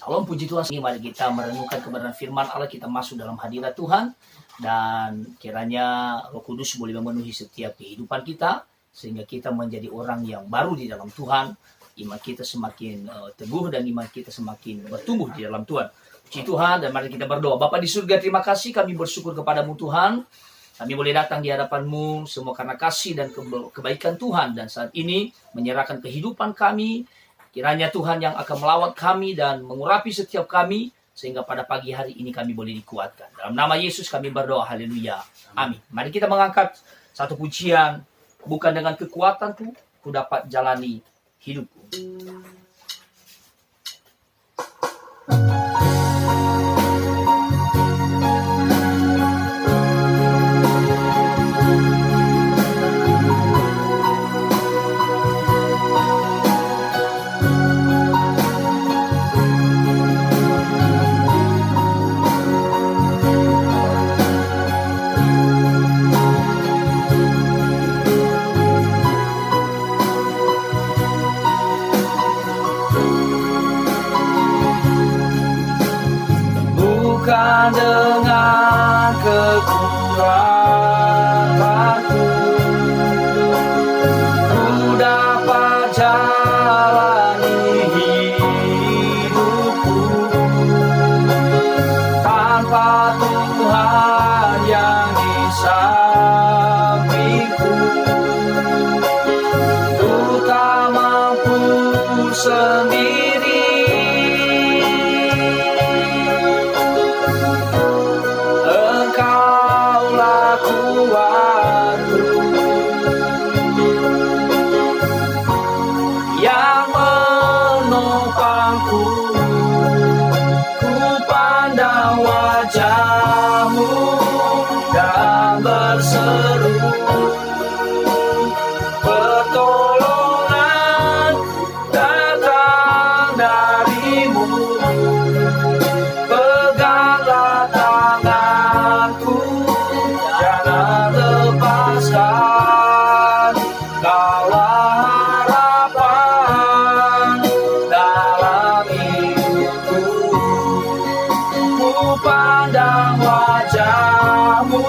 Salam puji Tuhan. Mari kita merenungkan kebenaran firman Allah, kita masuk dalam hadirat Tuhan, dan kiranya Roh Kudus boleh memenuhi setiap kehidupan kita sehingga kita menjadi orang yang baru di dalam Tuhan. Iman kita semakin teguh dan iman kita semakin bertumbuh di dalam Tuhan. Puji Tuhan, dan mari kita berdoa. Bapa di surga, terima kasih, kami bersyukur kepadamu Tuhan. Kami boleh datang di hadapan-Mu semua karena kasih dan kebaikan Tuhan, dan saat ini menyerahkan kehidupan kami. Kiranya Tuhan yang akan melawat kami dan mengurapi setiap kami, sehingga pada pagi hari ini kami boleh dikuatkan. Dalam nama Yesus kami berdoa, haleluya, amin. Mari kita mengangkat satu pujian, bukan dengan kekuatanku, ku dapat jalani hidupku. Bukan dengan kekuatanku ku dapat jalani hidupku, tanpa Tuhan yang di sampingku, ku tak mampu sendiri. Yang menopangku, ku pandang wajah-Mu dan berseru, pertolongan datang dari-Mu. Peganglah tanganku, jangan lepaskan, Kaulah pandang wajah-Mu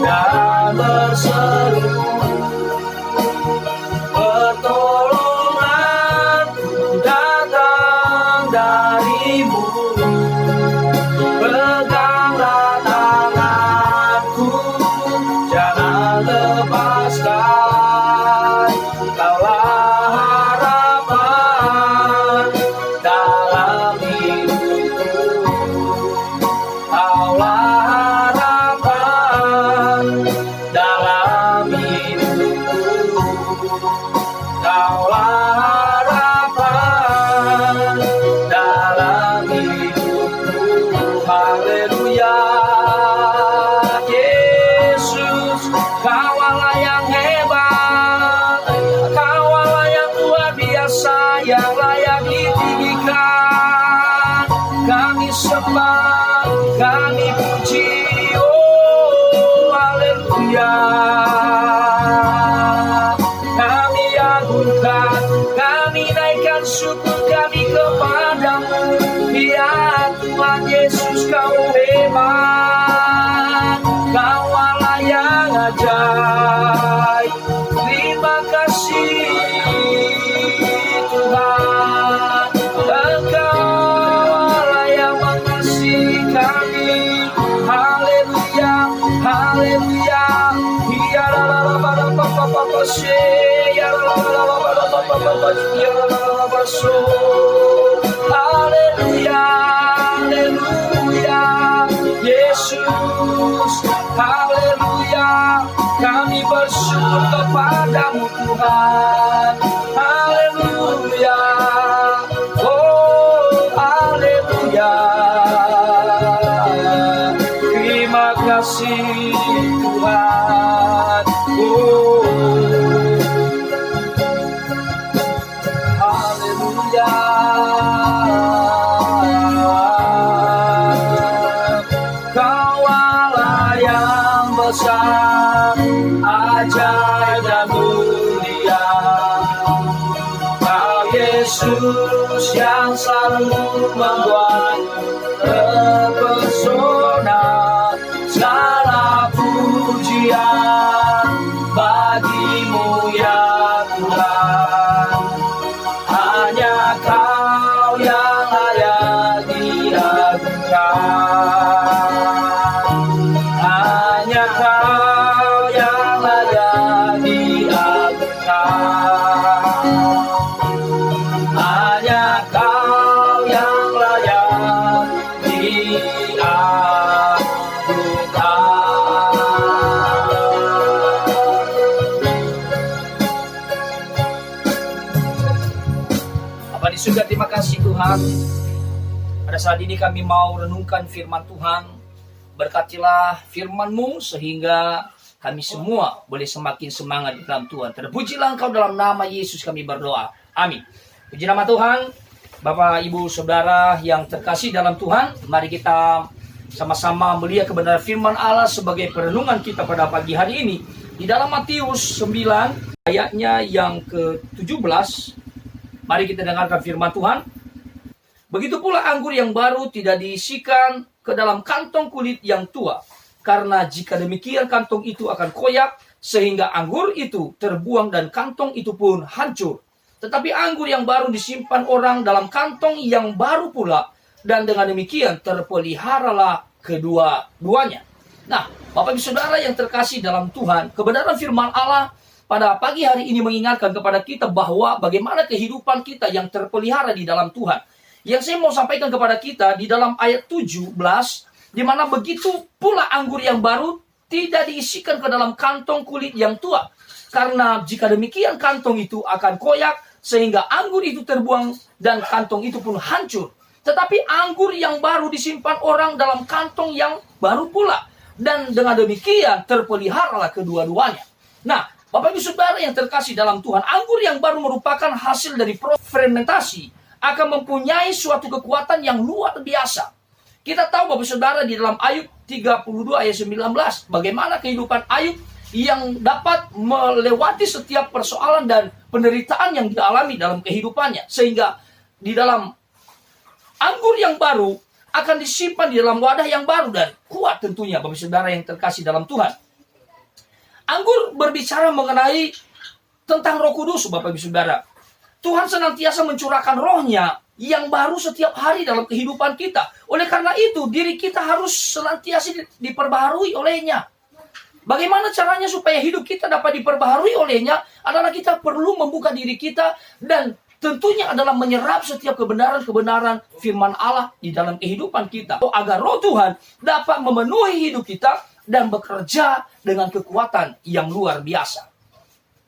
dan berseru, pertolonganku datang dari-Mu. Peganglah tanganku, jangan lepaskan, Kaulah harapan dalam hidupku. Kaulah harapan dalam hidupku, Kaulah harapan dalam hidupku. Haleluya, Yesus, Kaulah yang hebat, Kaulah yang luar biasa, yang layak ditinggikan. Kami sembah, kami puji, oh haleluya. Kami agungkan, kami naikkan syukur kami kepadamu. Ya Tuhan Yesus, Kau hebat, Kau Allah yang ajaib. Terima kasih Tuhan, Engkau yang mengasihi kami. Haleluya, haleluya. Ya la la la la la la la la, ya la la la la la la la la, ya la la la la so. Haleluya, haleluya, Yesus, haleluya. Kami bersyukur kepadamu Tuhan. Haleluya, oh haleluya. Terima kasih Tuhan. Oh haleluya. yang selalu membuat terpesona. Segala pujian bagimu ya Tuhan, hanya Kau yang layak diagungkan, hanya Kau yang layak diagungkan, hanya Kau yang layak diagungkan. Bapa di surga, terima kasih Tuhan. Pada saat ini kami mau renungkan firman Tuhan. Berkatilah firman-Mu sehingga kami semua boleh semakin semangat di dalam Tuhan. Terpujilah Engkau, dalam nama Yesus kami berdoa. Amin. Puji nama Tuhan. Bapak, Ibu, Saudara yang terkasih dalam Tuhan, mari kita sama-sama melihat kebenaran firman Allah sebagai perenungan kita pada pagi hari ini. Di dalam Matius 9 ayatnya yang ke-17, mari kita dengarkan firman Tuhan. Begitu pula anggur yang baru tidak diisikan ke dalam kantong kulit yang tua, karena jika demikian kantong itu akan koyak, sehingga anggur itu terbuang dan kantong itu pun hancur. Tetapi anggur yang baru disimpan orang dalam kantong yang baru pula, dan dengan demikian terpeliharalah kedua-duanya. Nah, Bapak Ibu Saudara yang terkasih dalam Tuhan, kebenaran firman Allah pada pagi hari ini mengingatkan kepada kita bahwa bagaimana kehidupan kita yang terpelihara di dalam Tuhan. Yang saya mau sampaikan kepada kita di dalam ayat 17, di mana begitu pula anggur yang baru tidak diisikan ke dalam kantong kulit yang tua. Karena jika demikian kantong itu akan koyak, sehingga anggur itu terbuang dan kantong itu pun hancur. Tetapi anggur yang baru disimpan orang dalam kantong yang baru pula, dan dengan demikian terpeliharalah kedua-duanya. Nah, Bapak Ibu Saudara yang terkasih dalam Tuhan, anggur yang baru merupakan hasil dari fermentasi, akan mempunyai suatu kekuatan yang luar biasa. Kita tahu Bapak Saudara di dalam Ayub 32 ayat 19, bagaimana kehidupan Ayub yang dapat melewati setiap persoalan dan penderitaan yang dialami dalam kehidupannya. Sehingga di dalam anggur yang baru akan disimpan di dalam wadah yang baru dan kuat tentunya Bapak Saudara yang terkasih dalam Tuhan. Anggur berbicara mengenai tentang Roh Kudus, Bapak Ibu Saudara. Tuhan senantiasa mencurahkan rohnya yang baru setiap hari dalam kehidupan kita. Oleh karena itu, diri kita harus senantiasa diperbaharui olehnya. Bagaimana caranya supaya hidup kita dapat diperbaharui olehnya? Adalah kita perlu membuka diri kita dan tentunya adalah menyerap setiap kebenaran-kebenaran firman Allah di dalam kehidupan kita. Agar roh Tuhan dapat memenuhi hidup kita dan bekerja dengan kekuatan yang luar biasa.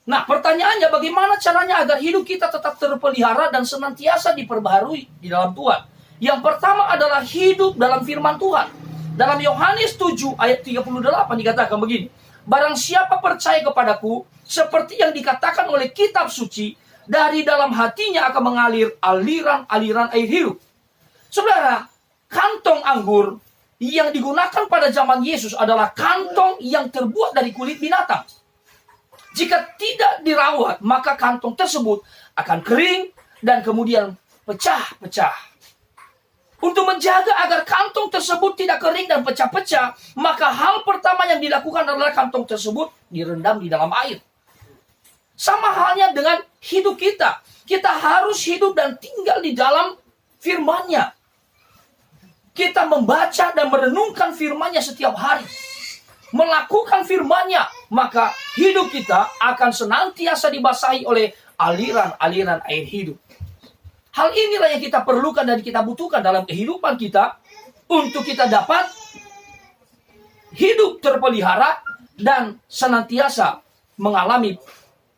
Nah, pertanyaannya bagaimana caranya agar hidup kita tetap terpelihara dan senantiasa diperbaharui di dalam Tuhan? Yang pertama adalah hidup dalam firman Tuhan. Dalam Yohanes 7 ayat 38 dikatakan begini, barang siapa percaya kepadaku, seperti yang dikatakan oleh kitab suci, dari dalam hatinya akan mengalir aliran-aliran air hidup. Saudara, kantong anggur yang digunakan pada zaman Yesus adalah kantong yang terbuat dari kulit binatang. Jika tidak dirawat, maka kantong tersebut akan kering dan kemudian pecah-pecah. Untuk menjaga agar kantong tersebut tidak kering dan pecah-pecah, maka hal pertama yang dilakukan adalah kantong tersebut direndam di dalam air. Sama halnya dengan hidup kita. Kita harus hidup dan tinggal di dalam firman-Nya. Kita membaca dan merenungkan firman-Nya setiap hari. Melakukan firman-Nya, maka hidup kita akan senantiasa dibasahi oleh aliran-aliran air hidup. Hal inilah yang kita perlukan dan kita butuhkan dalam kehidupan kita untuk kita dapat hidup terpelihara dan senantiasa mengalami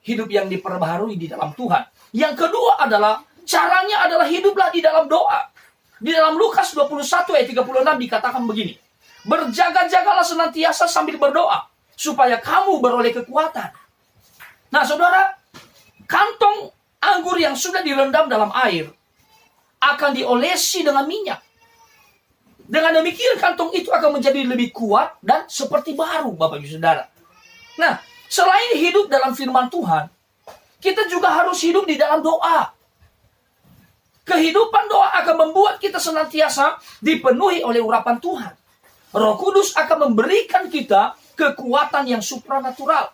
hidup yang diperbaharui di dalam Tuhan. Yang kedua adalah caranya adalah hiduplah di dalam doa. Di dalam Lukas 21 ayat 36 dikatakan begini, berjaga-jagalah senantiasa sambil berdoa supaya kamu beroleh kekuatan. Nah, saudara, kantong anggur yang sudah direndam dalam air akan diolesi dengan minyak. Dengan demikian kantong itu akan menjadi lebih kuat dan seperti baru, Bapak Ibu Saudara. Nah, selain hidup dalam firman Tuhan, kita juga harus hidup di dalam doa. Kehidupan doa akan membuat kita senantiasa dipenuhi oleh urapan Tuhan. Roh Kudus akan memberikan kita kekuatan yang supranatural.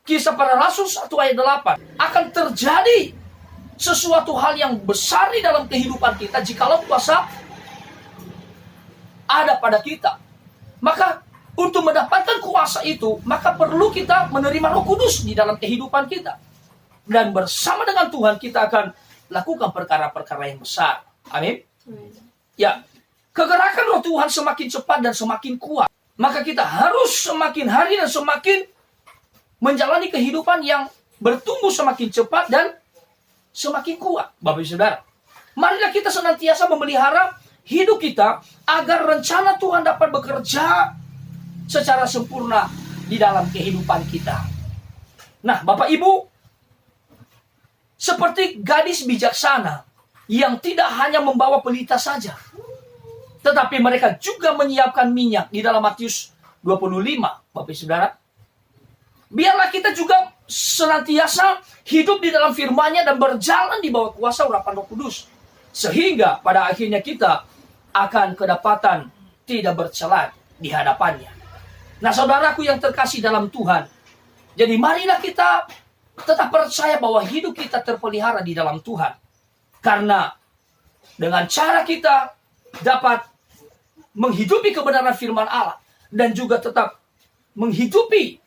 Kisah Para Rasul 1 ayat 8. Akan terjadi sesuatu hal yang besar di dalam kehidupan kita jikalau kuasa ada pada kita. Maka untuk mendapatkan kuasa itu, maka perlu kita menerima Roh Kudus di dalam kehidupan kita. Dan bersama dengan Tuhan kita akan lakukan perkara-perkara yang besar. Amin. Ya, kegerakan Roh Tuhan semakin cepat dan semakin kuat. Maka kita harus semakin hari dan semakin menjalani kehidupan yang bertumbuh semakin cepat dan semakin kuat. Bapak Ibu Saudara, marilah kita senantiasa memelihara hidup kita agar rencana Tuhan dapat bekerja secara sempurna di dalam kehidupan kita. Nah, Bapak Ibu, seperti gadis bijaksana yang tidak hanya membawa pelita saja, tetapi mereka juga menyiapkan minyak di dalam Matius 25, Bapak Ibu Saudara. Biarlah kita juga senantiasa hidup di dalam firman-Nya dan berjalan di bawah kuasa urapan Roh Kudus. Sehingga pada akhirnya kita akan kedapatan tidak bercela di hadapannya. Nah, saudaraku yang terkasih dalam Tuhan, jadi marilah kita tetap percaya bahwa hidup kita terpelihara di dalam Tuhan. Karena dengan cara kita dapat menghidupi kebenaran firman Allah dan juga tetap menghidupi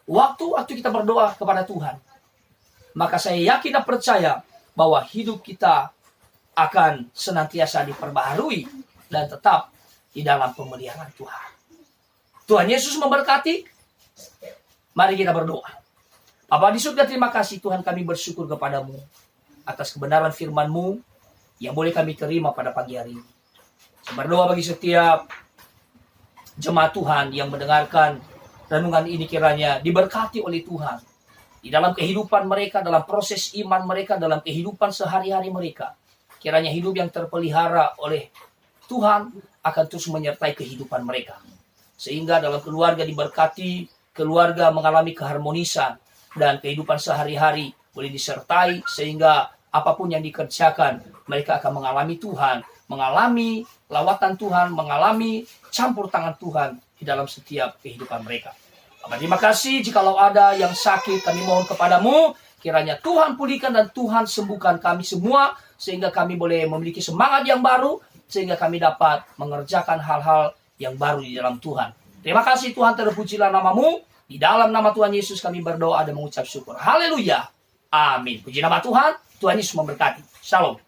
waktu-waktu kita berdoa kepada Tuhan, maka saya yakin dan percaya bahwa hidup kita akan senantiasa diperbaharui dan tetap di dalam pemeliharaan Tuhan. Tuhan Yesus memberkati. Mari kita berdoa. Bapa di surga, terima kasih Tuhan, kami bersyukur kepadamu atas kebenaran firman-Mu yang boleh kami terima pada pagi hari ini. Saya berdoa bagi setiap jemaat Tuhan yang mendengarkan renungan ini, kiranya diberkati oleh Tuhan di dalam kehidupan mereka, dalam proses iman mereka, dalam kehidupan sehari-hari mereka. Kiranya hidup yang terpelihara oleh Tuhan akan terus menyertai kehidupan mereka. Sehingga dalam keluarga diberkati, keluarga mengalami keharmonisan, dan kehidupan sehari-hari boleh disertai, sehingga apapun yang dikerjakan, mereka akan mengalami Tuhan, mengalami lawatan Tuhan, mengalami campur tangan Tuhan di dalam setiap kehidupan mereka. Bapak, terima kasih. Jikalau ada yang sakit, kami mohon kepadamu, kiranya Tuhan pulihkan dan Tuhan sembuhkan kami semua, sehingga kami boleh memiliki semangat yang baru, sehingga kami dapat mengerjakan hal-hal yang baru di dalam Tuhan. Terima kasih Tuhan, terpujilah nama-Mu. Di dalam nama Tuhan Yesus kami berdoa dan mengucap syukur. Haleluya. Amin. Puji nama Tuhan. Tuhan Yesus memberkati. Shalom.